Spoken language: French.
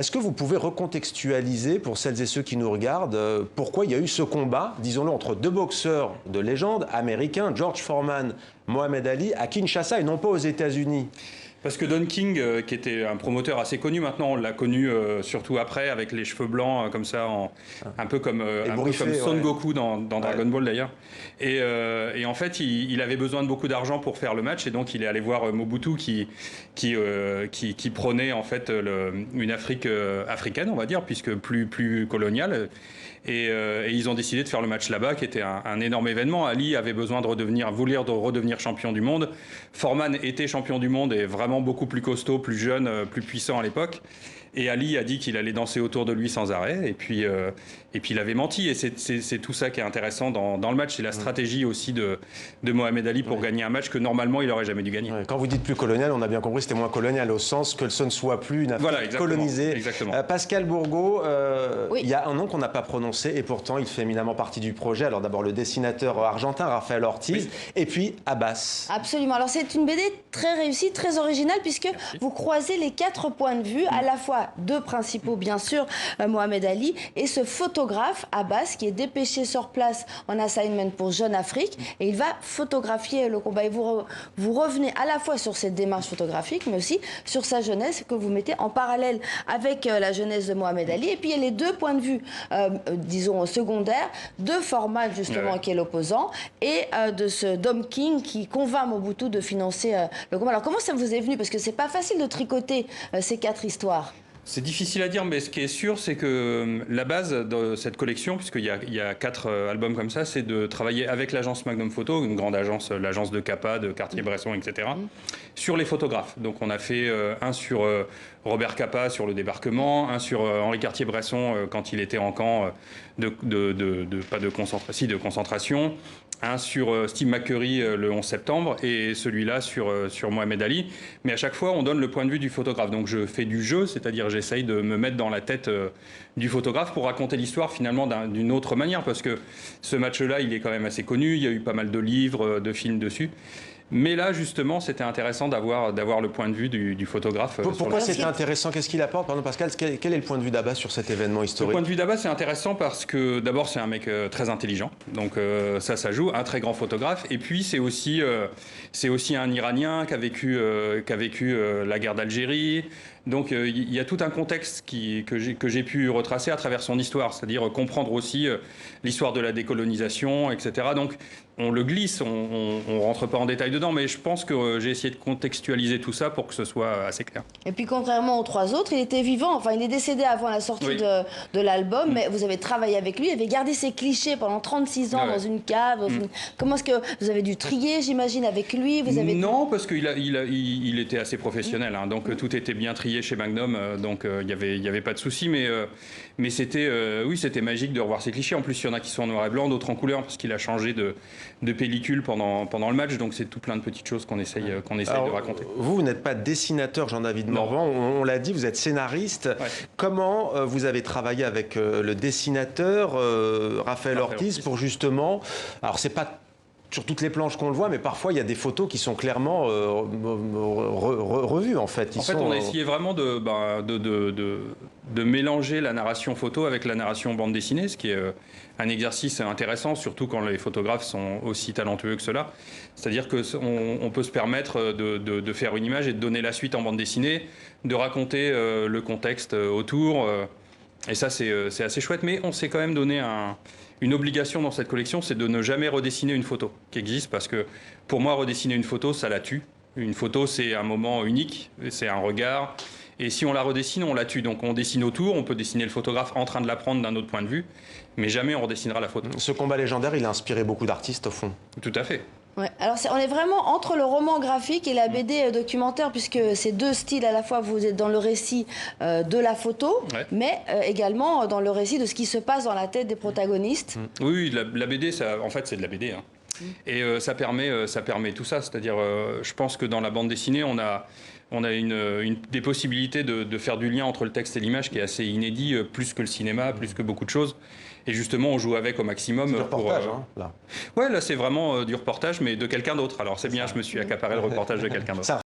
Est-ce que vous pouvez recontextualiser pour celles et ceux qui nous regardent pourquoi il y a eu ce combat, disons-le, entre deux boxeurs de légende américains, George Foreman, Mohamed Ali, à Kinshasa et non pas aux États-Unis? Parce que Don King, qui était un promoteur assez connu maintenant, on l'a connu surtout après, avec les cheveux blancs comme ça, un peu comme Son Goku dans Dragon Ball d'ailleurs. Et en fait, il avait besoin de beaucoup d'argent pour faire le match, et donc il est allé voir Mobutu qui prônait en fait une Afrique africaine, on va dire, puisque plus coloniale. Et ils ont décidé de faire le match là-bas, qui était un énorme événement. Ali avait besoin de redevenir champion du monde. Foreman était champion du monde et vraiment beaucoup plus costaud, plus jeune, plus puissant à l'époque. Et Ali a dit qu'il allait danser autour de lui sans arrêt. Et puis il avait menti. Et c'est tout ça qui est intéressant dans le match. C'est la stratégie aussi de Mohamed Ali pour gagner un match que normalement il n'aurait jamais dû gagner. Quand vous dites plus colonial, on a bien compris, c'était moins colonial au sens que ce ne soit plus une Afrique colonisée. Exactement. Pascal Bourgault, il y a un nom qu'on n'a pas prononcé et pourtant il fait éminemment partie du projet. Alors d'abord le dessinateur argentin Rafael Ortiz et puis Abbas. Absolument. Alors c'est une BD très réussie, très originale puisque vous croisez les 4 points de vue, à la fois deux principaux bien sûr, Mohamed Ali et ce photographe Abbas qui est dépêché sur place en assignment pour Jeune Afrique et il va photographier le combat. Et vous revenez à la fois sur cette démarche photographique mais aussi sur sa jeunesse que vous mettez en parallèle avec la jeunesse de Mohamed Ali. Et puis il y a les deux points de vue, disons secondaires, de Foreman justement qui est l'opposant et de ce Don King qui convainc Mobutu de financer le combat. Alors comment ça vous est venu? Parce que c'est pas facile de tricoter ces 4 histoires. C'est difficile à dire, mais ce qui est sûr, c'est que la base de cette collection, puisqu'il y a 4 albums comme ça, c'est de travailler avec l'agence Magnum Photo, une grande agence, l'agence de Capa, de Cartier-Bresson, etc., sur les photographes. Donc on a fait un sur Robert Capa sur le débarquement, un sur Henri Cartier-Bresson quand il était en camp de concentration, un sur Steve McCurry le 11 septembre et celui-là sur Mohamed Ali. Mais à chaque fois, on donne le point de vue du photographe. Donc je fais du jeu, c'est-à-dire j'essaye de me mettre dans la tête du photographe pour raconter l'histoire finalement d'une autre manière. Parce que ce match-là, il est quand même assez connu, il y a eu pas mal de livres, de films dessus. Mais là, justement, c'était intéressant d'avoir le point de vue du photographe. Pourquoi c'était intéressant? Qu'est-ce qu'il apporte? Pardon, Pascal, quel est le point de vue d'Abbas sur cet événement historique? Le point de vue d'Abbas, c'est intéressant parce que, d'abord, c'est un mec très intelligent. Donc, ça joue. Un très grand photographe. Et puis, c'est aussi un Iranien qui a vécu la guerre d'Algérie. Donc, il y a tout un contexte que j'ai pu retracer à travers son histoire. C'est-à-dire comprendre aussi l'histoire de la décolonisation, etc. Donc, on le glisse, on rentre pas en détail dedans, mais je pense que j'ai essayé de contextualiser tout ça pour que ce soit assez clair. Et puis contrairement aux 3 autres, il était vivant, enfin il est décédé avant la sortie de l'album, mais vous avez travaillé avec lui, il avait gardé ses clichés pendant 36 ans dans une cave. Comment est-ce que vous avez dû trier, j'imagine, avec lui? Non, parce qu'il était assez professionnel, hein, donc tout était bien trié chez Magnum, donc il y avait pas de souci, mais c'était c'était magique de revoir ses clichés. En plus, il y en a qui sont en noir et blanc, d'autres en couleur, parce qu'il a changé de pellicule pendant le match, donc c'est tout plein de petites choses qu'on essaye de raconter. Vous n'êtes pas dessinateur, Jean-David Morvan, on l'a dit, vous êtes scénariste. Comment vous avez travaillé avec le dessinateur Rafael Ortiz pour justement, alors c'est pas sur toutes les planches qu'on le voit, mais parfois il y a des photos qui sont clairement revues en fait. On a essayé vraiment de mélanger la narration photo avec la narration bande dessinée, ce qui est un exercice intéressant, surtout quand les photographes sont aussi talentueux que cela. C'est-à-dire qu'on peut se permettre de faire une image et de donner la suite en bande dessinée, de raconter le contexte autour. Et ça, c'est assez chouette. Mais on s'est quand même donné une obligation dans cette collection, c'est de ne jamais redessiner une photo qui existe, parce que pour moi, redessiner une photo, ça la tue. Une photo, c'est un moment unique, c'est un regard. Et si on la redessine, on la tue. Donc on dessine autour, on peut dessiner le photographe en train de la prendre d'un autre point de vue, mais jamais on redessinera la photo. Ce combat légendaire, il a inspiré beaucoup d'artistes au fond. Tout à fait. Ouais. Alors on est vraiment entre le roman graphique et la BD documentaire, puisque c'est 2 styles à la fois. Vous êtes dans le récit de la photo, mais également dans le récit de ce qui se passe dans la tête des protagonistes. Oui, la BD, en fait, c'est de la BD. Hein. Et ça permet tout ça. C'est-à-dire, je pense que dans la bande dessinée, on a des possibilités de faire du lien entre le texte et l'image qui est assez inédit, plus que le cinéma, plus que beaucoup de choses. Et justement, on joue avec au maximum. C'est du reportage, là. Ouais, là, c'est vraiment du reportage, mais de quelqu'un d'autre. Alors, c'est bien, je me suis accaparé le reportage de quelqu'un d'autre.